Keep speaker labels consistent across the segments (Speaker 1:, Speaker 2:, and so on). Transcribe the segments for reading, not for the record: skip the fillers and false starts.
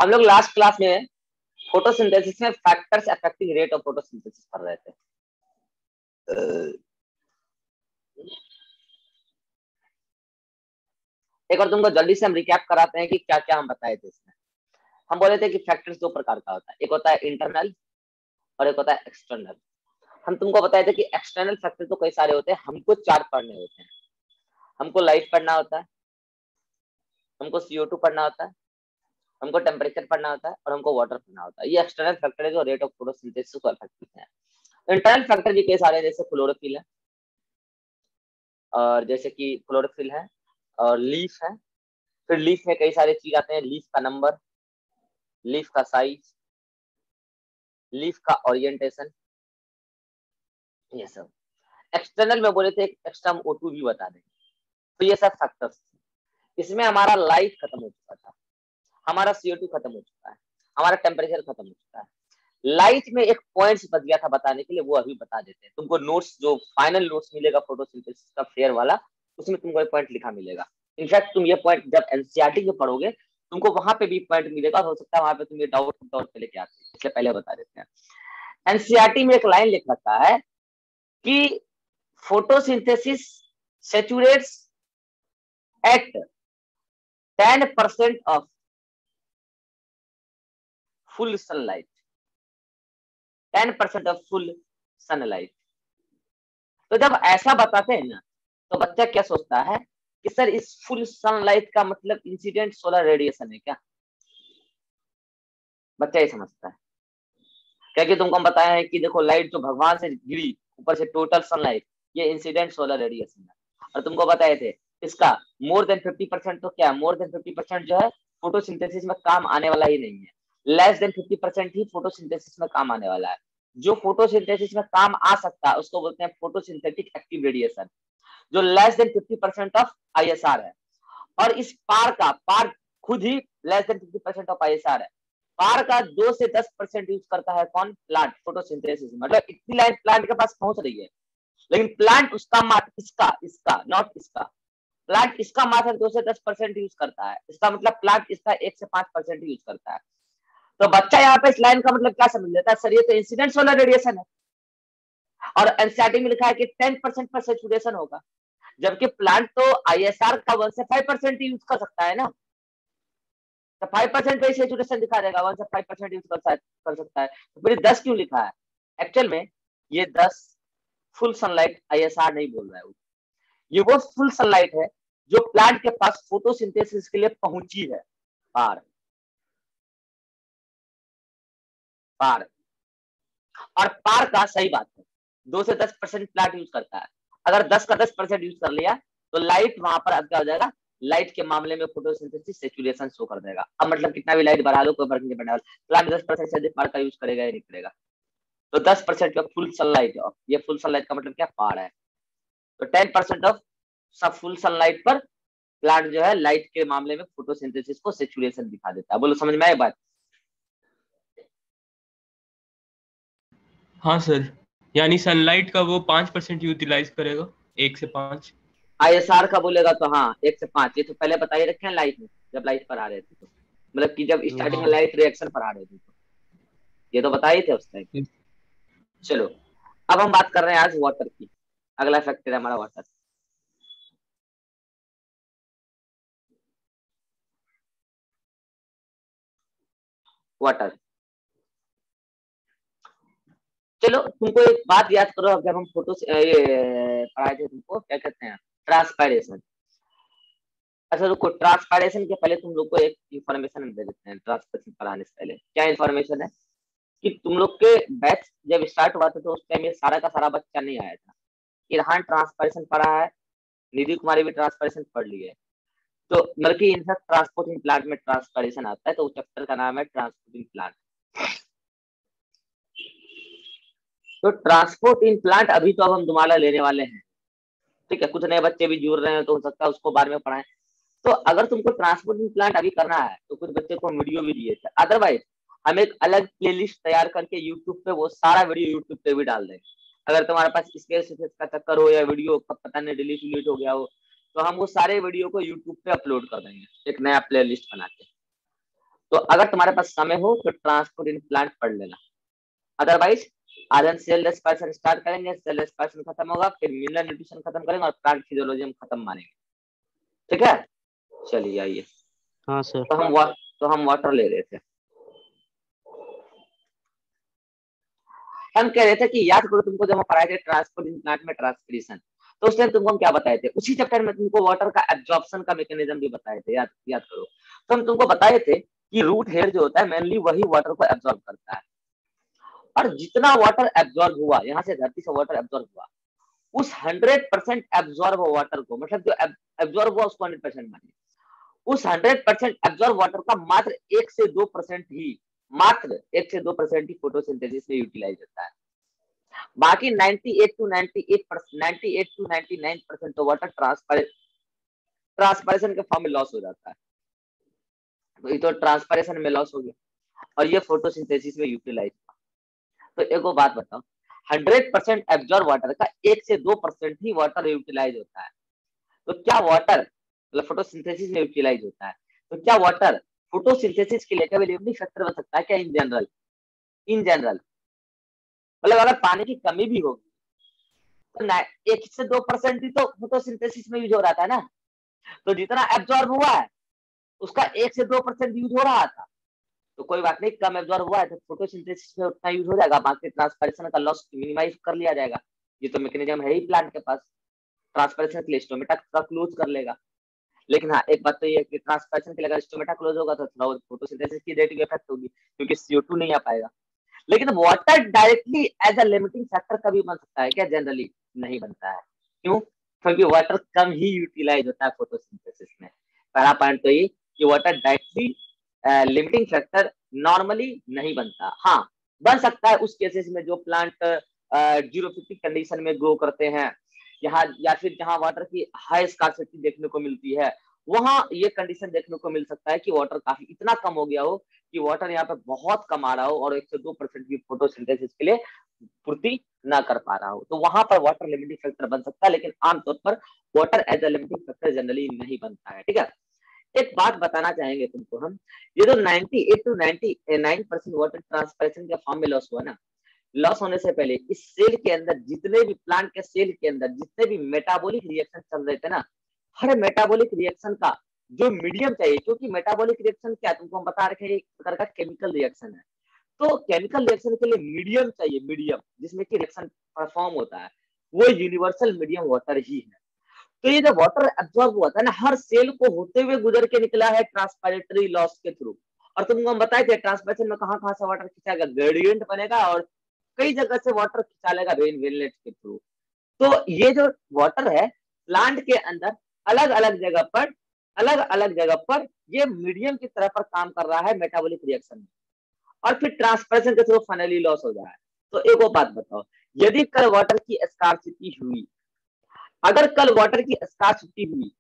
Speaker 1: हम लोग last class में फोटोसिंथेसिस में factors affecting rate of photosynthesis पढ़ रहे थे। एक बार तुमको जल्दी से हम रिकैप कराते हैं कि क्या क्या हम बताए थे इसमें। हम बोले थे कि फैक्टर्स दो प्रकार का होता है, एक होता है इंटरनल और एक होता है एक्सटर्नल। हम तुमको बताए थे कि एक्सटर्नल फैक्टर तो कई सारे होते हैं, हमको 4 पढ़ने होते हैं। हमको लाइट पढ़ना होता है, हमको CO2 पढ़ना होता है, हमको टेम्परेचर पढ़ना होता है और हमको वाटर पढ़ना होता है। ये एक्सटर्नल फैक्टर है जो रेट ऑफ फोटोसिंथेसिस को अफेक्ट करते हैं। इंटरनल फैक्टर भी कई सारे हैं, जैसे क्लोरोफिल है, और जैसे कि क्लोरोफिल है और लीफ है। फिर लीफ में कई सारे चीज आते हैं, लीफ का नंबर, लीफ का साइज, लीफ का ओरिएंटेशन, ये सब। एक्सटर्नल में बोले थे एक्स्ट्रा हम O2 भी बता देंगे। तो ये सब फैक्टर्स, इसमें हमारा लाइट खत्म हो चुका था, हमारा CO2 खत्म हो चुका है, हमारा टेम्परेचर खत्म हो चुका है। लाइट में एक पॉइंट्स बच गया था बताने के लिए, वो अभी बता देते हैं। तुमको नोट्स जो फाइनल नोट्स मिलेगा फोटोसिंथेसिस का फेयर वाला, उसमें तुमको एक पॉइंट लिखा मिलेगा। इनफैक्ट तुम ये पॉइंट जब एनसीईआरटी में पढ़ोगे तुमको वहां पे भी पॉइंट मिलेगा, हो सकता है वहां पे तुम ये डाउट पे लेके आते हैं, इसलिए पहले बता देते हैं। एनसीईआरटी में एक लाइन लिख रखा है कि photosynthesis saturates at 10% of full sunlight, 10% of full sunlight. तो जब ऐसा बताते हैं ना, तो बच्चा क्या सोचता है कि सर इस फुल सनलाइट का मतलब इंसिडेंट सोलर रेडिएशन है क्या? बच्चा ये समझता है, क्योंकि तुमको हम बताया है कि देखो लाइट जो भगवान से गिरी ऊपर से, टोटल सनलाइट, ये इंसिडेंट सोलर रेडिएशन है। और तुमको बताए थे इसका मोर देन 50%, तो क्या मोर देन 50% जो है फोटोसिंथेसिस में काम आने वाला ही नहीं है, लेस देन 50% ही फोटोसिंथेसिस में काम आने वाला है। जो फोटोसिंथेसिस में काम आ सकता है उसको बोलते हैं फोटोसिंथेटिक एक्टिव रेडिएशन, जो लेस देन 50% ऑफ ISR है। और इस पार खुद ही लेस देन 50% ऑफ ISR है। पार का 2 से 10% यूज करता है कौन? Plant, photosynthesis. मतलब इतनी लाइट प्लांट के पास पहुंच रही है, लेकिन प्लांट उसका मात्र इसका नॉट इसका, प्लांट इसका मात्र 2 से 10% यूज करता है। इसका मतलब प्लांट इसका 1 से 5% यूज करता है। तो बच्चा यहाँ पे इस लाइन का मतलब क्या समझ लेता है, सर ये तो इंसिडेंट सोलर रेडिएशन है, और एनसीईआरटी में लिखा है कि 10% पर सैचुरेशन होगा, जबकि प्लांट तो ISR का 1 से 5% यूज कर सकता है ना, तो 5% पे सैचुरेशन दिखा देगा, 1 से 5% यूज कर सकता है। तो फिर 10 क्यों लिखा है? एक्चुअल में ये 10 फुल सनलाइट ISR नहीं बोल रहा है, ये वो फुल सनलाइट है जो प्लांट के पास फोटोसिंथेसिस के लिए पहुंची है। पार पार और पार का सही बात है, 2 से 10% प्लांट यूज करता है। अगर 10 का 10% यूज कर लिया तो लाइट वहां पर क्या हो जाएगा, लाइट के मामले में फोटोसिंथेसिस सैचुरेशन शो कर देगा। अब मतलब कितना भी लाइट बढ़ा लो कोई फर्क नहीं पड़ने वाला, प्लांट 10% से अधिक पार का यूज करेगा या नहीं करेगा। तो 10% का फुल सनलाइट, ये फुल सनलाइट का मतलब क्या, पार है। तो 10% ऑफ सब फुल सनलाइट पर प्लांट जो है लाइट के मामले में फोटोसिंथेसिस को सैचुरेशन दिखा देता है। बोलो समझ में आए बात?
Speaker 2: हाँ सर, यानी सनलाइट का वो 5% यूटिलाइज करेगा, 1 से 5।
Speaker 1: ISR का बोलेगा तो हाँ 1 से 5, ये तो पहले बता ही रखे हैं लाइट में, जब लाइट पर आ रहे थे तो, मतलब कि जब स्टार्टिंग में
Speaker 2: हाँ।
Speaker 1: लाइट रिएक्शन पर आ रहे थे तो ये तो बता ही थे उस टाइम। चलो अब हम बात कर रहे हैं आज वाटर की। अगला फैक्टर है हमारा वाटर। वाटर, चलो तुमको एक बात याद करो, जब हम फोटो ये पढ़ाए थे तुमको, क्या कहते हैं, ट्रांसपायरेशन। अच्छा रुको, ट्रांसपायरेशन के पहले तुम लोग को एक इन्फॉर्मेशन दे देते हैं। ट्रांसपायरेशन पढ़ाने से पहले क्या इन्फॉर्मेशन है कि तुम लोग के बैच जब स्टार्ट हुआ था तो उस टाइम ये सारा का सारा बच्चा नहीं आया था। इरहान ट्रांसपायरेशन पढ़ा है, निधि कुमारी भी ट्रांसपायरेशन पढ़ ली है। तो बल्कि इनफैक्ट ट्रांसपोर्टिंग प्लांट में ट्रांसपायरेशन आता है, तो उस चैप्टर का नाम है ट्रांसपोर्टिंग प्लांट। तो ट्रांसपोर्टिंग प्लांट अभी तो अब हम दोबारा लेने वाले हैं, ठीक है। कुछ नए बच्चे भी जुड़ रहे हैं तो हो सकता है उसको बाद में पढ़ाएं। तो अगर तुमको ट्रांसपोर्टिंग प्लांट अभी करना है तो कुछ बच्चे को वीडियो भी दिए थे, अदरवाइज हम एक अलग प्लेलिस्ट तैयार करके यूट्यूब पे वो सारा वीडियो यूट्यूब पे भी डाल देंगे। अगर तुम्हारे पास स्पेस का चक्कर हो या वीडियो का पता नहीं डिलीट हो गया हो, तो हम वो सारे वीडियो को यूट्यूब पे अपलोड कर देंगे एक नया प्लेलिस्ट बना के। तो अगर तुम्हारे पास समय हो तो ट्रांसपोर्ट इन प्लांट पढ़ लेना, अदरवाइज आज हम सेल रेस्पिरेशन स्टार्ट करेंगे, सेल रेस्पिरेशन खत्म होगा, फिर मिनरल न्यूट्रिशन खत्म करेंगे और प्लांट फिजियोलॉजी हम खत्म मानेंगे। ठीक है, चलिए आइए।
Speaker 3: हाँ सर।
Speaker 1: तो हम वाटर ले रहे थे। हम कह रहे थे कि याद करो तुमको जब हम पढ़ाए थे ट्रांसपोर्ट इन प्लांट में ट्रांसपिरेशन, तो उस टाइम तुमको हम क्या बताए थे, उसी चैप्टर में तुमको वाटर का एब्जॉर्प्शन का मैकेनिज्म भी बताए थे, याद करो। तो हम तुमको बताए थे कि रूट हेयर जो होता है मेनली वही वाटर को एब्जॉर्ब करता है, और जितना वाटर एब्जॉर्ब हुआ, यहाँ से धरती से वाटर एब्जॉर्ब हुआ, उस 100% एब्जॉर्ब वाटर को, मतलब जो एब्जॉर्ब हुआ उसको 100% मानिए, उस 100% एब्जॉर्ब वाटर का मात्र 1 से 2% ही, मात्र 1 से 2% ही फोटोसिंथेसिस में यूटिलाइज होता है। बाकी 98 टू 99% तो वाटर ट्रांसपायरेशन के फॉर्म में लॉस हो जाता है। तो ये तो ट्रांसपायरेशन में लॉस हो गया और ये फोटोसिंथेसिस में यूटिलाइज हुआ। तो एक बात बताओ, 100% एब्जॉर्ब वाटर का 1 से 2% ही वाटर यूटिलाइज होता है, तो क्या वाटर मतलब फोटोसिंथेसिस में यूटिलाइज होता है, तो क्या वाटर फोटोसिंथेसिस के लिए कभी लिमिटिंग फैक्टर बन सकता है क्या? इन जनरल मतलब अगर पानी की कमी भी होगी तो 1 से 2% ही तो फोटोसिंथेसिस में यूज हो रहा था ना, तो जितना एब्जॉर्ब हुआ है उसका 1 से 2% यूज हो रहा था, तो कोई बात नहीं, कम एब्जॉर्ब हुआ है तो फोटोसिंथेसिस में उतना यूज हो जाएगा, बाकी ट्रांसपिरेशन का लॉस मिनिमाइज कर लिया जाएगा। ये तो मैकेनिज्म है ही प्लांट के पास, ट्रांसपिरेशन के लिए स्टोमेटा का क्लोज कर लेगा। लेकिन हाँ एक बात तो ये है कि ट्रांसपिरेशन के लिए अगर स्टोमेटा क्लोज होगा तो थोड़ा फोटोसिंथेसिस की रेट इफेक्ट होगी क्योंकि CO2 नहीं आ पाएगा। लेकिन water directly as a limiting factor कभी बन सकता है क्या? जनरली नहीं बनता है। क्यों? क्योंकि वाटर कम ही यूटिलाइज होता है फोटोसिंथेसिस में। पहला पॉइंट तो ये कि water directly limiting factor normally नहीं बनता। हाँ बन सकता है उस केसेस में जो प्लांट 050 कंडीशन में ग्रो करते हैं, यहाँ या फिर जहाँ वाटर की हाई स्कार्सिटी देखने को मिलती है, वहां ये कंडीशन देखने को मिल सकता है कि वाटर काफी इतना कम हो गया हो कि वाटर यहाँ पे बहुत कम आ रहा हो और 1 से 2% की फोटोसिंथेसिस के लिए पूर्ति ना कर पा रहा हो, तो वहां पर वाटर लिमिटिंग फैक्टर बन सकता है। लेकिन आमतौर पर water as a limiting factor generally नहीं बनता है। ठीक है, एक बात बताना चाहेंगे तुमको हम, ये जो 98 टू 99% वाटर ट्रांसपिरेशन के फॉर्म में लॉस हुआ ना, लॉस होने से पहले इस सेल के अंदर जितने भी प्लांट के सेल के अंदर जितने भी मेटाबॉलिक रिएक्शन चल रहे थे ना, हर मेटाबॉलिक रिएक्शन का जो मीडियम चाहिए, क्योंकि मेटाबॉलिक रिएक्शन क्या तुमको हम बता रखे हैं, एक प्रकार का केमिकल रिएक्शन है, तो केमिकल रिएक्शन के लिए मीडियम चाहिए, मीडियम जिसमें कि रिएक्शन परफॉर्म होता है, वो यूनिवर्सल मीडियम वाटर ही है। तो ये जो वाटर एब्जॉर्ब हुआ था ना, हर सेल को होते हुए गुजर के निकला है ट्रांसपायरेटरी लॉस के थ्रू। और तुमको हम बताए थे ट्रांसपिरेशन में कहाँ से वाटर खिंचाएगा, ग्रेडियंट बनेगा और कई जगह से वाटर खिंचा लेगा वेन वेनलेट के थ्रू। तो ये जो वाटर है प्लांट के अंदर अलग अलग जगह पर ये मीडियम की तरह पर काम कर रहा है मेटाबॉलिक रिएक्शन में, और फिर ट्रांसपिरेशन के थ्रू फाइनली लॉस हो रहा है। तो एक और बात बताओ, यदि कल वाटर की स्कार्सिटी हुई, अगर कल वाटर की स्कार्सिटी हुई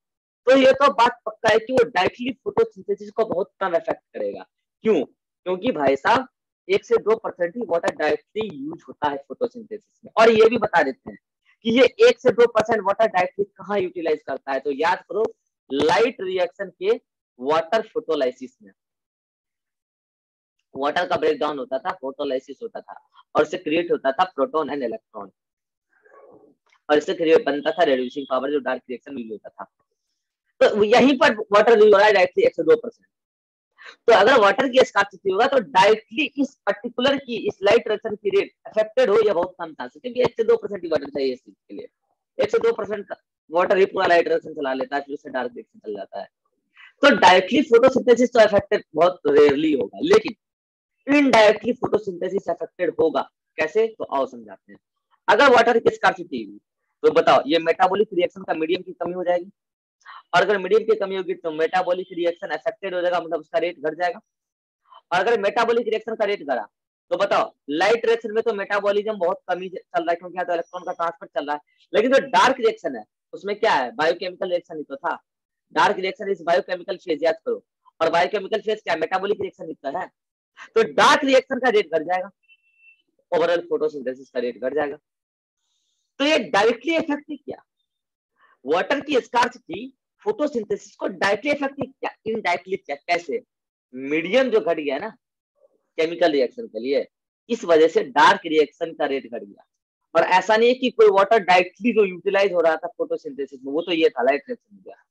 Speaker 1: तो ये तो बात पक्का है कि वो डायरेक्टली फोटोसिंथेसिस को बहुत कम इफेक्ट करेगा। क्यों? क्योंकि भाई साहब 1 से 2% ही वाटर डायरेक्टली यूज होता है फोटोसिंथेसिस में। और ये भी बता देते हैं कि ये 1 से 2% वाटर डायरेक्टली कहाँ यूटिलाइज करता है, तो याद करो लाइट रिएक्शन के वाटर फोटोलाइसिस में वाटर का ब्रेकडाउन होता था, फोटोलाइसिस होता था और इससे क्रिएट होता था प्रोटॉन एंड इलेक्ट्रॉन, और इससे क्रिएट बनता था रेड्यूसिंग पावर जो डार्क रिएक्शन यूज होता था। तो यहीं पर वाटर यूज हो रहा है डायरेक्टली 1 से 2%। तो अगर वाटर की स्कार्सिटी होगा तो डायरेक्टली इस पर्टिकुलर की इस लाइट रिएक्शन की रेट अफेक्टेड हो या बहुत कम चांस है, क्योंकि 1 से 2% ही वाटर चाहिए इस चीज के लिए। 1 से 2% वाटर ही पूरा लाइट रिएक्शन चला लेता है, फिर उससे डार्क रिएक्शन चल जाता है। तो डायरेक्टली फोटोसिंथेसिस तो अफेक्टेड बहुत रेयरली होगा, लेकिन इनडायरेक्टली फोटोसिंथेसिस अफेक्टेड होगा। कैसे? तो आओ समझाते हैं। अगर वाटर की स्कार्सिटी हुई तो बताओ ये मेटाबॉलिक रिएक्शन का मीडियम की कमी हो जाएगी, और अगर मीडियम की कमी होगी तो मेटाबॉलिक रिएक्शन अफेक्टेड हो जाएगा, मतलब उसका रेट घट जाएगा। और अगर मेटाबॉलिक रिएक्शन का रेट घटा तो बताओ लाइट रिएक्शन में तो मेटाबॉलिज्म बहुत कमी चल रहा है क्योंकि यहाँ तो इलेक्ट्रॉन का ट्रांसफर चल रहा है, लेकिन जो डार्क रिएक्शन है उसमें क्या है, बायोकेमिकल रिएक्शन ही तो था। Dark reaction is biochemical phase, याद करो, और बायोकेमिकल फेज क्या, मेटाबॉलिक रिएक्शन ही तो है। तो डार्क रिएक्शन का रेट घट जाएगा, ओवरऑल फोटोसिंथेसिस का रेट घट जाएगा। तो ये डायरेक्टली इफेक्ट किया वाटर की स्कार्सिटी फोटोसिंथेसिस को, डायरेक्टली इफेक्ट किया, इनडायरेक्टली क्या, कैसे? मीडियम जो घट गया ना केमिकल रिएक्शन के लिए, इस वजह से डार्क रिएक्शन का रेट घट गया। और ऐसा नहीं है कि कोई वाटर डायरेक्टली जो यूटिलाइज हो रहा था फोटोसिंथेसिस में, वो तो ये था लाइट रिएक्शन हो गया,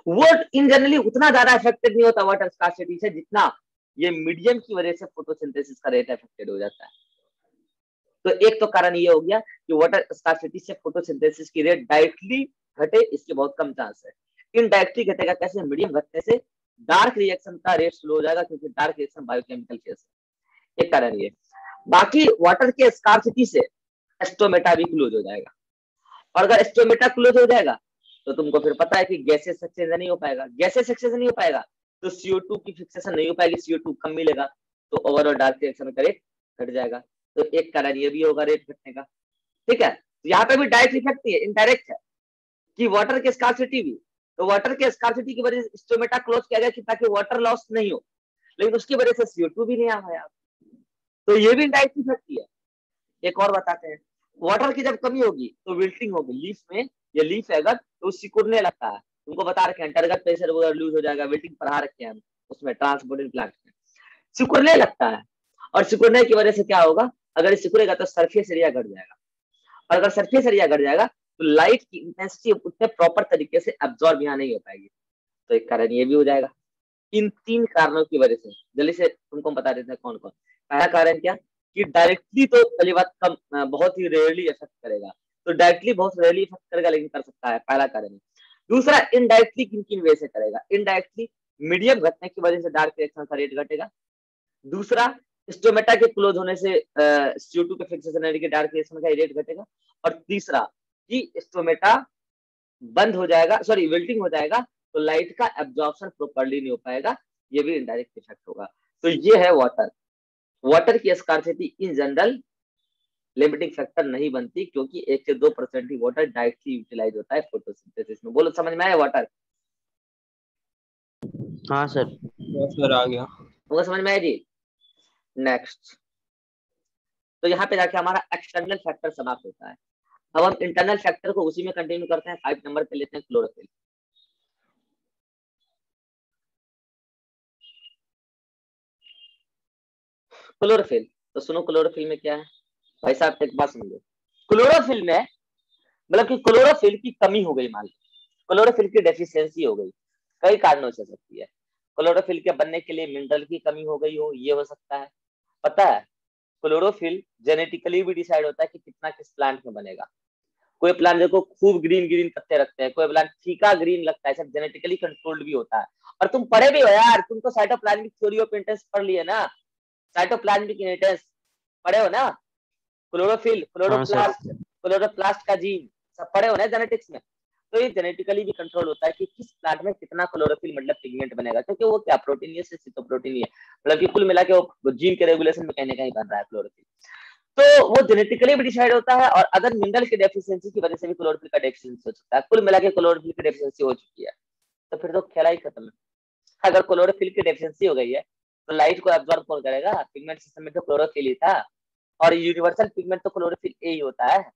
Speaker 1: वो इन जनरली उतना ज्यादा इफेक्टेड नहीं होता वाटर स्कार्सिटी से जितना ये मीडियम की वजह से फोटोसिंथेसिस का रेट इफेक्टेड हो जाता है। तो एक तो कारण ये हो गया कि वाटर स्कार्सिटी से फोटोसिंथेसिस की रेट डायरेक्टली घटे, इसके बहुत कम चांस है। इनडायरेक्टली घटेगा कैसे? मीडियम घटने से डार्क रिएक्शन का रेट स्लो हो जाएगा, क्योंकि डार्क रिएक्शन बायोकेमिकल फेज है, एक कारण ये। बाकी वाटर के स्कार्सिटी से एस्टोमेटा भी क्लोज हो जाएगा, और अगर एस्टोमेटा क्लोज हो जाएगा तो तुमको फिर पता है कि गैसेस सक्सेशन नहीं हो पाएगा। गैसेस सक्सेशन नहीं हो पाएगा तो CO2 की फिक्सेशन नहीं हो पाएगी, CO2 कम मिलेगा, तो ओवरऑल डार्क रिएक्शन का रेट घट जाएगा। तो एक कारण ये भी होगा रेट घटने का, ठीक है। तो यहाँ पे भी डायरेक्ट इफेक्ट नहीं है, इनडायरेक्ट है कि वाटर की स्कार्सिटी भी, तो वाटर के स्कार्सिटी की वजह से स्टोमेटा क्लोज किया गया कि ताकि वाटर लॉस नहीं हो, लेकिन उसकी वजह से CO2 भी नहीं आ पाया, तो ये भी इनडायरेक्ट इफेक्ट ही है। एक और बताते हैं, वाटर की जब कमी होगी तो विल्टिंग होगी लीफ में, ये लीफ है अगर तो सिकुड़ने लगता है, तुमको बता रखे हैं अंतर्गत प्रेशर वगैरह लूज हो जाएगा, विल्टिंग पढ़ा रखे हैं हम उसमें ट्रांसपोर्टिंग प्लांट में, सिकुड़ने लगता है। और सिकुड़ने की वजह से क्या होगा, अगर सिकुड़ेगा तो सरफेस एरिया घट जाएगा, और अगर सरफेस एरिया घट जाएगा तो लाइट की इंटेंसिटी उतने प्रॉपर तरीके से एब्जॉर्ब यहाँ नहीं हो पाएगी, तो एक कारण ये भी हो जाएगा। इन 3 कारणों की वजह से जल्दी से तुमको बता देते हैं कौन कौन। पहला कारण क्या कि डायरेक्टली तो पहली बात कम बहुत ही रेयरली इफेक्ट करेगा, तो डायरेक्टली बहुत रेयरली इफेक्ट करेगा लेकिन कर सकता है, पहला कारण है। दूसरा, इनडायरेक्टली किन किन वजह से करेगा, इनडायरेक्टली मीडियम घटने की वजह से डार्क रिएक्शन का रेट घटेगा। दूसरा, स्टोमेटा के क्लोज होने से CO2 के फिक्सेशन के डार्क रिएक्शन का रेट घटेगा। और तीसरा कि स्टोमेटा बंद हो जाएगा, सॉरी विल्टिंग हो जाएगा, तो लाइट का एब्जॉर्प्शन प्रॉपर्ली नहीं हो पाएगा, ये भी इनडायरेक्ट इफेक्ट होगा। तो ये है वाटर। वाटर की scarcity in general limiting factor नहीं बनती, क्योंकि 1 से 2% ही वाटर डायरेक्टली यूटिलाइज होता है फोटोसिंथेसिस में। बोलो समझ में आया वाटर?
Speaker 3: हाँ सर।
Speaker 2: सर आ गया।
Speaker 1: होगा समझ में आया जी। नेक्स्ट, तो यहाँ पे जाके हमारा एक्सटर्नल फैक्टर समाप्त होता है। अब हम इंटरनल फैक्टर को उसी में कंटिन्यू करते हैं, 5 नंबर पे लेते हैं क्लोरोफिल। क्लोरोफिल, तो सुनो क्लोरोफिल में क्या है भाई साहब, एक बात समझो। क्लोरोफिल में मतलब कि क्लोरोफिल की कमी हो गई, मान लो क्लोरोफिल की डेफिशिएंसी हो गई, कई कारणों से सकती है। क्लोरोफिल के बनने के लिए मिनरल की कमी हो गई हो, ये हो सकता है। पता है क्लोरोफिल जेनेटिकली भी डिसाइड होता है कि कितना किस प्लांट में बनेगा। कोई प्लांट देखो खूब ग्रीन ग्रीन पत्ते रखते हैं, कोई प्लांट फीका ग्रीन लगता है, सब जेनेटिकली कंट्रोल्ड भी होता है। और तुम पढ़े भी हो यार, तुम तो साइटोप्लाज्मिक थ्योरी ऑफ इंटेंस पढ़ लिए ना, साइटोप्लाज्मिक इंटेंस पढ़े हो ना, क्लोरोफिल, क्लोरोप्लास्ट, क्लोरोप्लास्ट का जीन सब पढ़े हो ना जेनेटिक्स में। तो ये जेनेटिकली भी कंट्रोल होता है कि किस प्लांट में कितना क्लोरोफिल मतलब पिगमेंट बनेगा, क्योंकि वो क्या प्रोटीनियस है, सिटोप्रोटीन है, मतलब कि कुल मिला के वो जीन के रेगुलेशन में कहीं ना कहीं बन रहा है क्लोरोफिल। तो वो जेनेटिकली भी डिसाइड होता है, और अदर मिनरल की डेफिशिएंसी की वजह से भी क्लोरोफिल का डेफिशिएंसी हो सकता है। कुल मिला के क्लोरोफिल की डेफिशिएंसी हो चुकी है, तो फिर तो खेला ही खत्म है। अगर क्लोरोफिल की डेफिशिएंसी हो गई है तो लाइट को एब्जॉर्ब कौन करेगा? पिगमेंट सिस्टम में तो क्लोरोफिल ही था, और यूनिवर्सल पिगमेंट तो क्लोरोफिल ए ही होता है,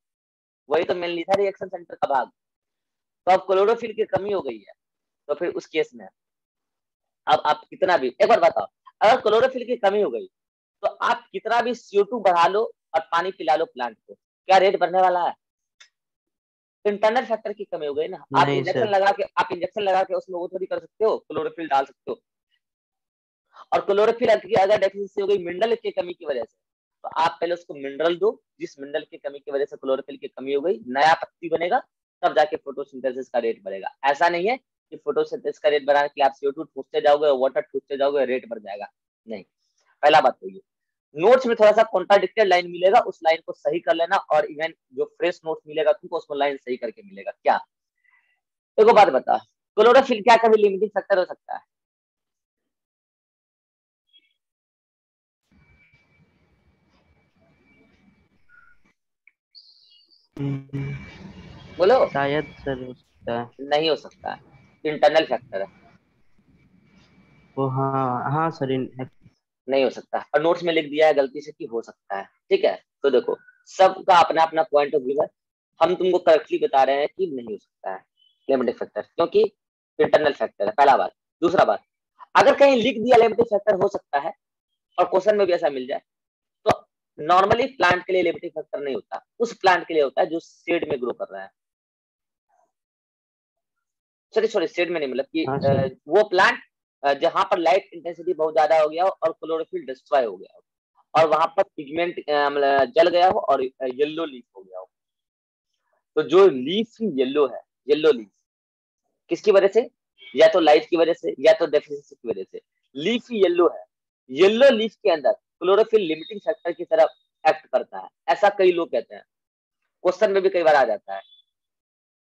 Speaker 1: वही तो मेनली था रिएक्शन सेंटर का भाग। तो अब क्लोरोफिल की कमी हो गई है, तो फिर उस केस में अब आप कितना भी, एक बार बताओ, अगर क्लोरोफिल की कमी हो गई तो आप कितना भी CO2 बढ़ा लो और पानी पिला लो प्लांट को, क्या रेट बढ़ने वाला है? इंटरनल फैक्टर की कमी हो गई ना। आप इंजेक्शन लगा के उसमें वो थोड़ी कर सकते हो, क्लोरोफिल डाल सकते हो। और क्लोरोफिल की अगर डेफिशिएंसी हो गई मिनरल की कमी की वजह से, तो आप पहले उसको मिनरल दो, जिस मिनरल की कमी की वजह से क्लोरोफिल की कमी हो गई, नया पत्ती बनेगा, तब जाके फोटोसिंथेसिस का रेट बढ़ेगा। ऐसा नहीं है कि फोटोसिंथेसिस का रेट बढ़ा कि आप CO2 ठूसते जाओगे, वाटर ठूसते जाओगे, रेट बढ़ जाएगा, नहीं। पहला बात तो ये, नोट्स में थोड़ा सा कॉन्ट्राडिक्टेड लाइन मिलेगा, उस लाइन को सही कर लेना, और इवन जो फ्रेश नोट्स मिलेगा तुमको उसमें लाइन सही करके मिलेगा। क्या देखो बात बता, क्लोरोफिल क्या कभी लिमिटिंग फैक्टर हो सकता है? बोलो।
Speaker 3: शायद सर हो सकता है।
Speaker 1: नहीं हो सकता है, इंटरनल फैक्टर है,
Speaker 3: वो हाँ हाँ सर
Speaker 1: नहीं हो सकता। और नोट्स में लिख दिया है गलती से कि हो सकता है, ठीक है। तो देखो सबका अपना अपना पॉइंट ऑफ व्यू है, हम तुमको करेक्टली बता रहे हैं कि नहीं हो सकता है लिमिटिंग फैक्टर, क्योंकि इंटरनल फैक्टर है, पहला बात। दूसरा बात, अगर कहीं लिख दिया लिमिटिंग फैक्टर हो सकता है और क्वेश्चन में भी ऐसा मिल जाए, तो नॉर्मली प्लांट के लिए लिमिटिंग फैक्टर नहीं होता, उस प्लांट के लिए होता है जो शेड में ग्रो कर रहा है। सॉरी शेड में नहीं, मतलब कि
Speaker 3: हाँ सर।
Speaker 1: वो प्लांट जहां पर लाइट इंटेंसिटी बहुत ज्यादा हो गया हो और क्लोरोफिल डिस्ट्रॉय हो गया हो और वहां पर पिगमेंट मतलब जल गया हो और येलो लीफ हो गया हो। तो जो लीफ येलो है, येलो लीफ किसकी वजह से? या तो लाइट की वजह से या तो डेफिशिएंसी की वजह से। लीफ येलो है, येलो लीफ के अंदर क्लोरोफिल लिमिटिंग फैक्टर की तरफ एक्ट करता है, ऐसा कई लोग कहते हैं, क्वेश्चन में भी कई बार आ जाता है।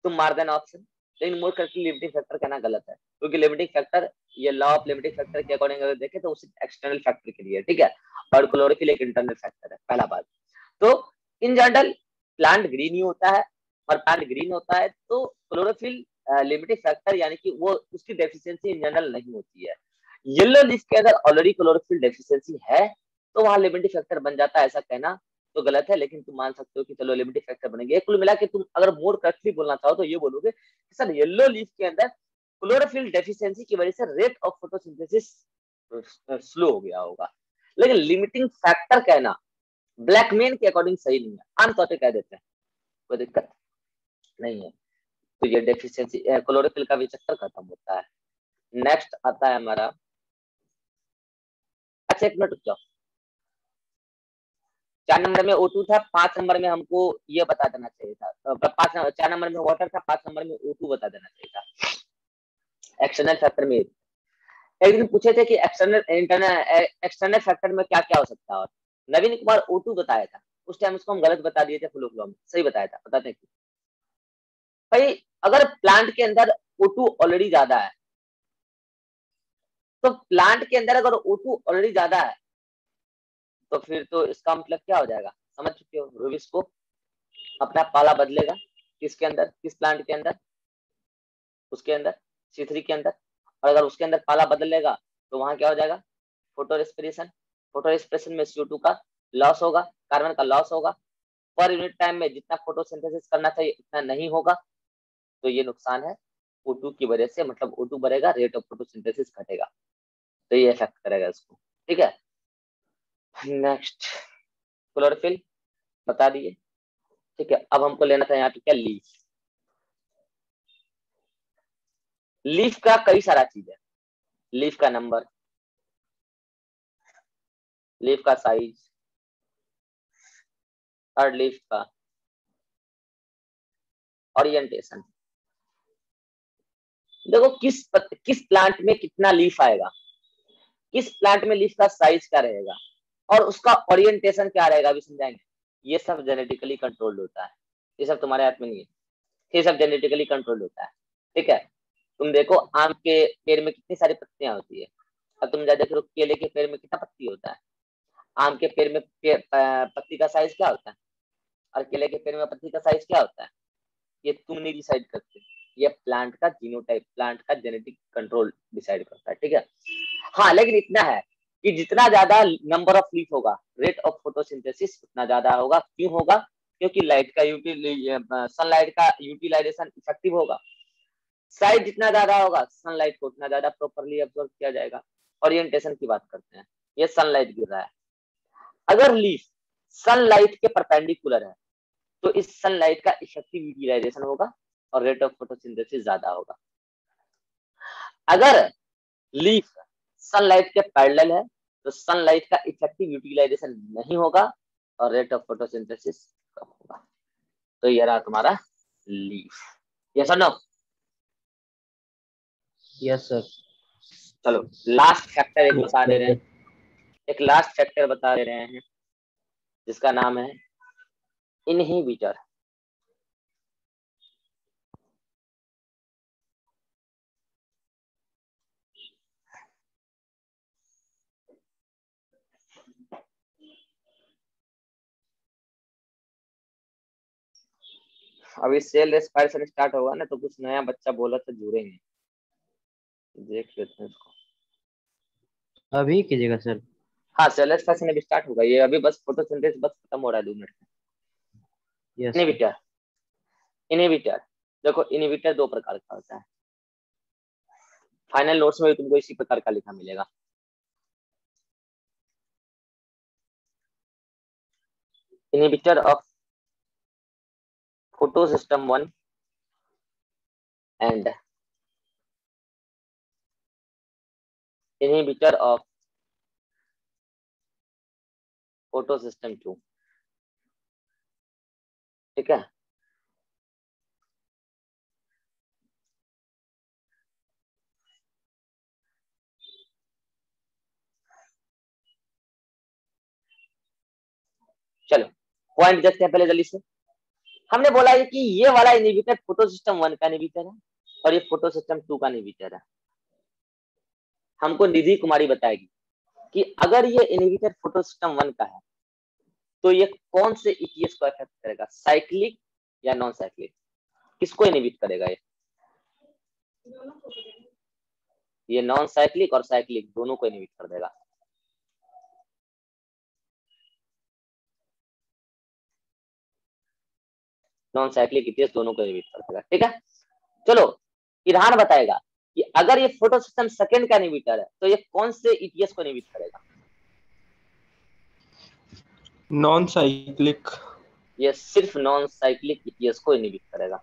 Speaker 1: तुम मार देना ऑप्शन, लेकिन मोर करके लिमिटिंग फैक्टर कहना गलत है, क्योंकि लिमिटिंग फैक्टर, ये लॉ ऑफ लिमिटिंग फैक्टर के अकॉर्डिंग अगर देखें तो उसी एक्सटर्नल फैक्टर के लिए, ठीक है, और क्लोरोफिल एक इंटरनल फैक्टर है, पहला बात। तो इन जनरल प्लांट ग्रीन ही होता है, और प्लांट ग्रीन होता है तो क्लोरोफिल लिमिटिंग फैक्टर यानी कि वो उसकी डेफिशिएंसी इन जनरल नहीं होती है। येलो लीफ के अंदर ऑलरेडी क्लोरोफिल डेफिशिएंसी है तो वहां लिमिटिंग फैक्टर बन जाता है, ऐसा कहना तो गलत है, लेकिन तुम मान सकते हो कि चलो लिमिटिंग फैक्टर बनेंगे। कुल मिला के तुम अगर मोर करेक्टली बोलना चाहो तो ये बोलोगे कि सर येलो लीफ के अंदर क्लोरोफिल डेफिशिएंसी की वजह से रेट ऑफ फोटोसिंथेसिस स्लो हो गया होगा, लेकिन लिमिटिंग फैक्टर कहना ब्लैकमैन के अकॉर्डिंग सही नहीं है, आमतौर पर कह देते हैं, कोई दिक्कत नहीं है। तो ये डेफिशिएंसी क्लोरोफिल का भी चक्कर खत्म होता है। नेक्स्ट आता है हमारा, अच्छा एक मिनट रुक जाओ, 4 नंबर में O2 था, 5 नंबर में हमको ये बता देना चाहिए था, 4 नंबर में वाटर था, 5 नंबर में O2 बता देना चाहिए था। एक्सटर्नल फैक्टर में एक दिन पूछे थे कि एक्सटर्नल फैक्टर में क्या क्या हो सकता है, और नवीन कुमार O2 बताया था, उस टाइम उसको हम गलत बता दिए थे, फ्लो में सही बताया था, बताते हैं भाई अगर प्लांट के अंदर O2 ऑलरेडी ज्यादा है, तो प्लांट के अंदर अगर O2 ऑलरेडी ज्यादा है तो फिर तो इसका मतलब क्या हो जाएगा, समझ चुके हो, रूबिस्को अपना पाला बदलेगा, किसके अंदर, किस प्लांट के अंदर, उसके अंदर C3 के अंदर, और अगर उसके अंदर पाला बदलेगा तो वहां क्या हो जाएगा, फोटो रेस्पिरेशन, फोटो रेस्पिरेशन में CO2 का लॉस होगा, कार्बन का लॉस होगा, पर यूनिट टाइम में जितना फोटोसिंथेसिस करना चाहिए उतना नहीं होगा, तो ये नुकसान है O2 की वजह से, मतलब O2 बढ़ेगा, रेट ऑफ फोटोसिंथेसिस घटेगा, तो ये इफेक्ट करेगा इसको, ठीक है। नेक्स्ट क्लोरोफिल बता दिए, ठीक है। अब हमको लेना था यहाँ पे क्या, लीफ। लीफ का कई सारा चीज है, लीफ का नंबर, लीफ का साइज, और लीफ का ओरिएंटेशन। देखो किस प्लांट में कितना लीफ आएगा, किस प्लांट में लीफ का साइज क्या रहेगा, और उसका ओरिएंटेशन क्या रहेगा, अभी समझाएंगे। ये सब जेनेटिकली कंट्रोल्ड होता है, ये सब तुम्हारे हाथ में नहीं है, ये सब जेनेटिकली कंट्रोल्ड होता है, ठीक है। तुम देखो आम के पेड़ में कितनी सारी पत्तियां होती है, अब तुम जा देखो केले के पेड़ में कितना पत्ती होता है, आम के पेड़ में पत्ती का साइज क्या होता है, और केले के पेड़ में पत्ती का साइज क्या होता है, ये तुम नहीं डिसाइड करते, ये प्लांट का जीनोटाइप, प्लांट का जेनेटिक कंट्रोल डिसाइड करता है, ठीक है। हाँ लेकिन इतना है कि जितना ज्यादा नंबर ऑफ लीफ होगा, रेट ऑफ फोटोसिंथेसिस उतना ज्यादा होगा, क्यों होगा, क्योंकि लाइट का सनलाइट का यूटिलाइजेशन इफेक्टिव होगा, साइज जितना ज्यादा होगा सनलाइट को उतना ज्यादा प्रॉपरली एब्जॉर्ब किया जाएगा। ओरिएंटेशन की बात करते हैं, ये सनलाइट गिर रहा है, अगर लीफ सनलाइट के परपेंडिकुलर है तो इस सनलाइट का इफेक्टिव यूटिलाइजेशन होगा और रेट ऑफ फोटोसिंथेसिस ज्यादा होगा। अगर लीफ सनलाइट के पैरेलल है तो सनलाइट का इफेक्टिव यूटिलाइजेशन नहीं होगा और रेट ऑफ फोटोसिंथेसिस कम होगा। तो ये रहा तुम्हारा लीफ, यस और नो?
Speaker 3: Yes sir.
Speaker 1: चलो लास्ट फैक्टर एक बता दे रहे हैं, एक लास्ट फैक्टर बता दे रहे हैं जिसका नाम है इनहिबिटर। अभी सेल रेस्पिरेशन स्टार्ट होगा ना तो कुछ नया बच्चा बोला तो जुड़ेंगे, देख लेते हैं इसको।
Speaker 3: अभी कीजिएगा सर।
Speaker 1: हाँ सेल रेस्पिरेशन अभी स्टार्ट होगा, ये अभी बस फोटोसिंथेसिस बस खत्म हो रहा है 2 मिनट में।
Speaker 3: यस।
Speaker 1: इनहिबिटर, इनहिबिटर देखो इनहिबिटर 2 प्रकार का होता है, फाइनल नोट्स में भी तुमको इसी प्रकार का लिखा मिलेगा। Inhibitor of photo system 1 and inhibitor of photo system 2। ठीक है, चलो पॉइंट देखते हैं पहले जल्दी से। हमने बोला है कि ये वाला इनहिबिटर फोटो सिस्टम 1 का इनहिबिटर है और ये फोटो सिस्टम 2 का इनहिबिटर है। हमको निधि कुमारी बताएगी कि अगर ये इनहिबिटर फोटो सिस्टम 1 का है तो ये कौन से ईटीएस को अफेक्ट करेगा, साइक्लिक या नॉन साइक्लिक, किसको इनहिबिट करेगा ये नॉन साइक्लिक और साइक्लिक दोनों को इनहिबिट कर देगा। नॉन साइक्लिक ईटीएस दोनों को इनहिबिट कर देगा। ठीक है, चलो इरहान बताएगा कि अगर ये फोटो सिस्टम सेकंड का इनहिबिटर है तो ये कौन से ईटीएस को इनहिबिट करेगा।
Speaker 2: Non cyclic.
Speaker 1: ये सिर्फ नॉन साइक्लिक ईटीएस को इनहिबिट करेगा।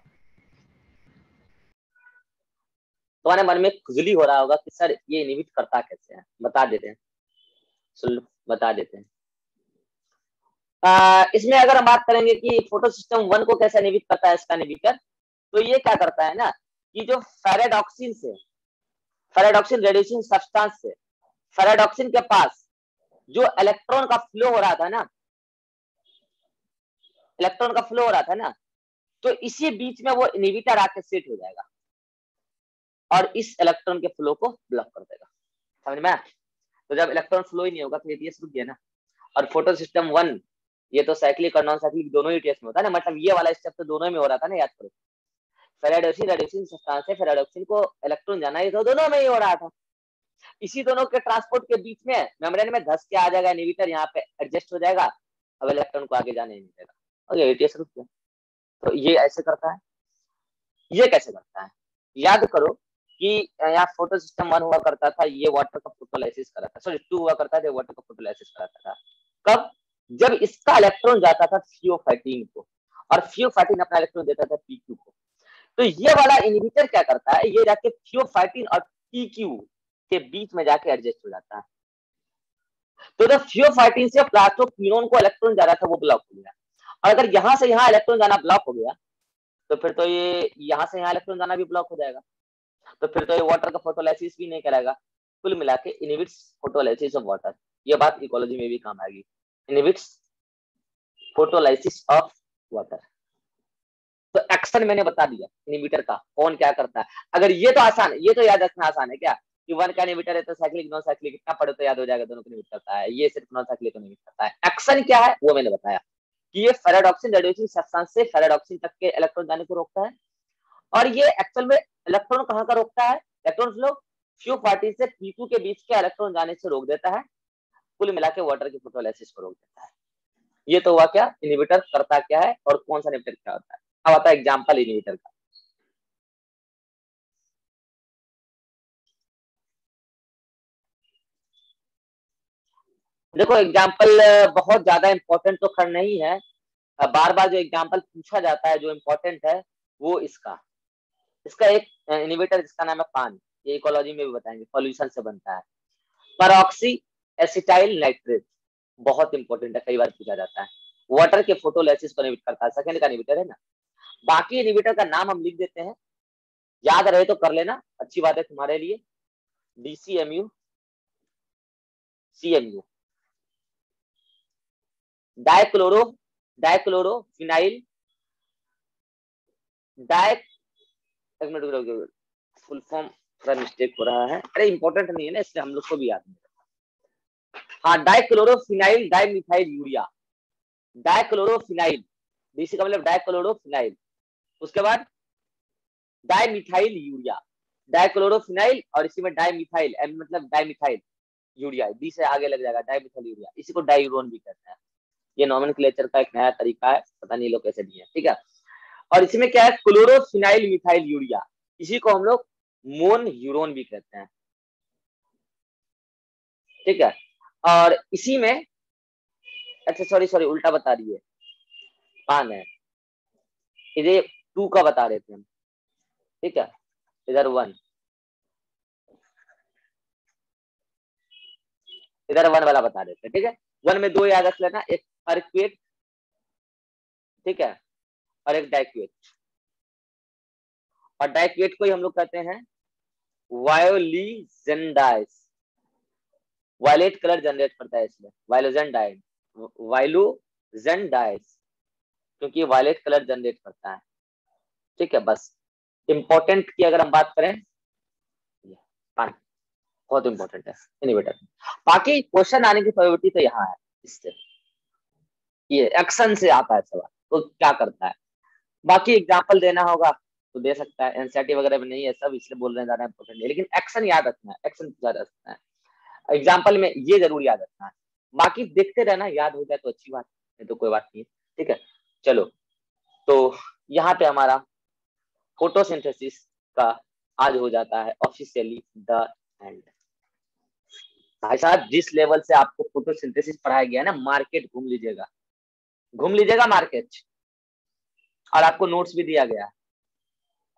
Speaker 1: तुम्हारे मन में खुजली हो रहा होगा कि सर ये इनहिबिट करता कैसे है, बता देते हैं, बता देते हैं। इसमें अगर हम बात करेंगे कि फोटो सिस्टम 1 को कैसे इनहिबिट करता है इसका इनहिबिटर, तो ये क्या करता है ना कि जो फेराडॉक्सिन से, फेराडॉक्सिन रेड्यूसिंग सब्सटेंस से फेराडॉक्सिन के पास जो इलेक्ट्रॉन का फ्लो हो रहा था ना, इलेक्ट्रॉन का फ्लो हो रहा था ना, तो इसी बीच में वो इनहिबिटर आके सेट हो जाएगा और इस इलेक्ट्रॉन के फ्लो को ब्लॉक कर देगा। समझ में? तो जब इलेक्ट्रॉन फ्लो ही नहीं होगा तो ईटीएस रुक गया ना। और फोटो सिस्टम 1 ये तो साइक्लिक और नॉन साइक्लिक दोनों ईटीएस में होता है ना, मतलब ये वाला स्टेप तो दोनों में हो रहा था ना, याद करो। फेराडॉक्सिन रेड्यूसिंग सब्सटेंस से फेराडॉक्सिन को इलेक्ट्रॉन जाना है तो दोनों में ही हो रहा था। इसी दोनों के ट्रांसपोर्ट के बीच में मेम्ब्रेन में धस के आ जाएगा इनहिबिटर, यहाँ पे एडजस्ट हो जाएगा, अब इलेक्ट्रॉन को आगे जाने नहीं देगा और ये ईटीएस रुक गया। तो ये ऐसे करता है। ये कैसे करता है, याद करो कि यहाँ फोटो सिस्टम 1 हुआ करता था, ये वाटर का फोटोलाइसिस कराता था, सॉरी 2 हुआ करता था, वाटर का फोटोलाइसिस कराता था। कब? जब इसका इलेक्ट्रॉन जाता था थियोफैटिन को और थियोफैटिन अपना इलेक्ट्रॉन देता था पीक्यू को। तो ये वाला इनहिबिटर क्या करता है, ये जाके थियोफैटिन और पीक्यू के बीच में जाके एडजस्ट हो जाता है। तो जब थियोफैटिन से प्लास्टोक्विनोन को इलेक्ट्रॉन जा रहा था वो ब्लॉक हो गया, और अगर यहाँ से यहाँ इलेक्ट्रॉन जाना ब्लॉक हो गया तो फिर तो ये यहाँ से यहाँ इलेक्ट्रॉन जाना भी ब्लॉक हो जाएगा, तो फिर तो ये वाटर का फोटोलाइसिस भी नहीं करेगा। कुल मिला के इनहिबिट्स फोटोलाइसिस ऑफ वाटर, ये बात इकोलॉजी में भी काम आएगी। Inhibits photolysis of water. तो एक्शन मैंने बता दिया इनहिबिटर का कौन क्या करता है। अगर ये तो आसान है, ये तो याद रखना आसान है क्या कि 1 का इनहिबिटर है तो साइक्लिक नॉन साइक्लिक इतना पढ़ो तो याद हो जाएगा, दोनों को इनहिबिट करता है। ये सिर्फ नॉन साइक्लिक को इनहिबिट करता है। एक्शन क्या है वो मैंने बताया कि ये फेराडॉक्सिन रेड्यूसिंग सब्सटेंस से फेराडॉक्सिन तक के इलेक्ट्रॉन जाने को रोकता है, और ये एक्चुअल में इलेक्ट्रॉन कहाँ का रोकता है, इलेक्ट्रॉन फ्लो थियोफैटिन से पीक्यू के बीच के इलेक्ट्रॉन जाने से रोक देता है। कुल मिला के वाटर की फोटोलाइसिस को रोक देता है। ये तो हुआ क्या, इनहिबिटर करता क्या है और कौन सा इनहिबिटर क्या होता है। अब आता है एग्जांपल इनहिबिटर का। देखो एग्जांपल बहुत ज्यादा इंपॉर्टेंट तो खैर नहीं है, बार बार जो एग्जांपल पूछा जाता है जो इम्पोर्टेंट है वो इसका एक इनहिबिटर जिसका नाम है पान, ये इकोलॉजी में भी बताएंगे, पॉल्यूशन से बनता है। परऑक्सी एसिटाइल नाइट्रेट बहुत इंपॉर्टेंट है, कई बार पूछा जाता है। वाटर के फोटोलाइसिस को इनहिबिट करता है, सेकंड का इनहिबिटर है ना। बाकी इनहिबिटर का नाम हम लिख देते हैं, याद रहे तो कर लेना, अच्छी बात है तुम्हारे लिए। DCMU, CMU, डाइक्लोरोफिनाइल, एक मिनट फुल फॉर्म थोड़ा मिस्टेक हो रहा है, अरे इंपॉर्टेंट नहीं है ना इसलिए हम लोग को भी याद नहीं। हाँ, डाइक्लोरोफिनाइल डाइमिथाइल यूरिया, डाइक्लोरोफिनाइल, डीसी का मतलब डाइक्लोरोफिनाइल, उसके बाद डाइमिथाइल यूरिया, डाइक्लोरोफिनाइल और इसी में डाइमिथाइल, एम मतलब डाइमिथाइल यूरिया, डी से आगे लग जाएगा डाइमिथाइल यूरिया, इसी को डायूरोन भी कहते हैं। ये नॉमेनक्लेचर का एक नया तरीका है, पता नहीं लोग कैसे दिए, ठीक है। और इसमें क्या है, क्लोरोफिनाइल मिथाइल यूरिया, इसी को हम लोग मोन यूरोन भी कहते हैं, ठीक है। और इसी में, अच्छा सॉरी उल्टा बता रही है, पान है, इधर 2 का बता रहे थे हम, ठीक है, इधर 1, इधर 1 वाला बता रहे थे, ठीक है। 1 में 2 याद रख लेना, एक परक्वेट, ठीक है, और एक डाइक्वेट। और डाइक्वेट को ही हम लोग कहते हैं वायोलिजेंडाइस, वायलेट कलर जनरेट करता है इसमें, वाइलोजेंडाइस, क्योंकि वायलेट कलर जनरेट करता है, ठीक है। बस इंपॉर्टेंट की अगर हम बात करें, बहुत इंपॉर्टेंट है इनहिबिटर। बाकी क्वेश्चन आने की प्रोबेबिलिटी तो यहाँ है, इससे ये एक्शन से आता है सवाल, तो क्या करता है। बाकी एग्जाम्पल देना होगा तो दे सकता है, एनसीईआरटी वगैरह में नहीं है सब, इसलिए बोल रहे हैं ज्यादा इंपॉर्टेंट है, लेकिन एक्शन याद रखना है, एक्शन याद रखना है एग्जाम्पल में, ये जरूर याद रखना है। बाकी देखते रहना, याद हो जाए तो अच्छी बात है, तो कोई बात नहीं, ठीक है। चलो, तो यहाँ पे हमारा फोटोसिंथेसिस का आज हो जाता है ऑफिशियली द एंड। भाई साहब, जिस लेवल से आपको फोटोसिंथेसिस पढ़ाया गया है ना, मार्केट घूम लीजिएगा मार्केट, और आपको नोट्स भी दिया गया है।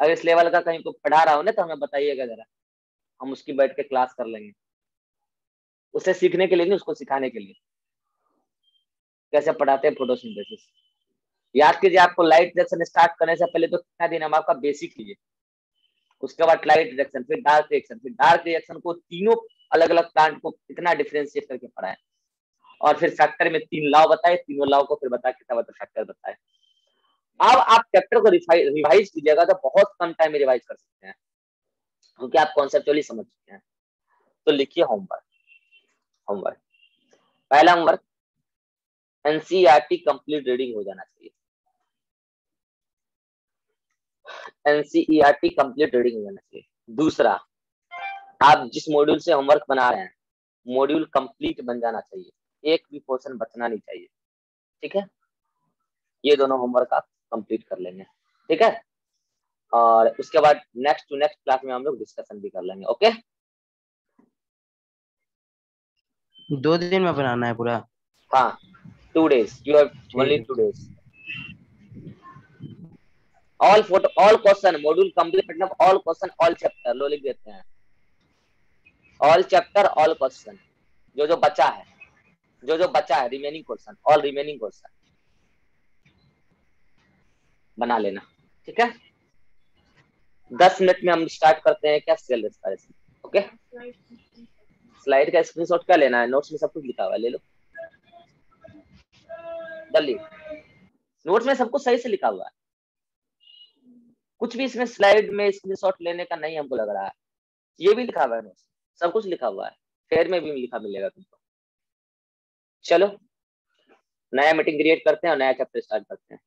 Speaker 1: अगर इस लेवल का कहीं को पढ़ा रहा हो ना, तो हमें बताइएगा जरा, हम उसकी बैठ के क्लास कर लेंगे, उसे सीखने के लिए नहीं, उसको सिखाने के लिए कैसे पढ़ाते हैं फोटोसिंथेसिस। याद कीजिए, आपको लाइट रिएक्शन स्टार्ट करने से पहले तो कितना दिन हम आपका बेसिक लीजिए, उसके बाद लाइट रिएक्शन, फिर डार्क रिएक्शन, फिर डार्क रिएक्शन को तीनों अलग अलग प्लांट को कितना डिफरेंशिएट करके पढ़ाए, और फिर फैक्टर में 3 लॉ बताए, तीनों लॉ को फिर बताया कितना फैक्टर बताए। अब आप चैप्टर को रिवाइज कीजिएगा तो बहुत कम टाइम में रिवाइज कर सकते हैं, क्योंकि आप कॉन्सेप्चुअली समझ चुके हैं। तो लिखिए होमवर्क, पहला होमवर्क एनसीईआरटी कंप्लीट रीडिंग हो जाना चाहिए, एनसीईआरटी कंप्लीट रीडिंग हो जाना चाहिए। दूसरा, आप जिस मॉड्यूल से होमवर्क बना रहे हैं, मॉड्यूल कंप्लीट बन जाना चाहिए, एक भी पोर्शन बचना नहीं चाहिए, ठीक है। ये दोनों होमवर्क आप कंप्लीट कर लेंगे, ठीक है। और उसके बाद नेक्स्ट टू नेक्स्ट क्लास में हम लोग डिस्कशन भी कर लेंगे, ओके।
Speaker 3: 2 दिन में बनाना है पूरा?
Speaker 1: हाँ, 2 days, you have only 2 days. All question module complete, मतलब ऑल क्वेश्चन ऑल चैप्टर, लो लिख देते हैं, ऑल चैप्टर ऑल क्वेश्चन, जो बचा है remaining question, all remaining question बना लेना, ठीक है। 10 मिनट में हम स्टार्ट करते हैं क्या, सेल रेस्पिरेशन, ओके। स्लाइड का स्क्रीनशॉट क्या लेना है, नोट्स में सब कुछ लिखा हुआ है, ले लो जल्दी, नोट्स में सब कुछ सही से लिखा हुआ है, कुछ भी इसमें स्लाइड में स्क्रीनशॉट लेने का नहीं हमको लग रहा है, ये भी लिखा हुआ है नोट्स, सब कुछ लिखा हुआ है, फेयर में भी लिखा मिलेगा तुमको। चलो, नया मीटिंग क्रिएट करते हैं और नया चैप्टर स्टार्ट करते हैं।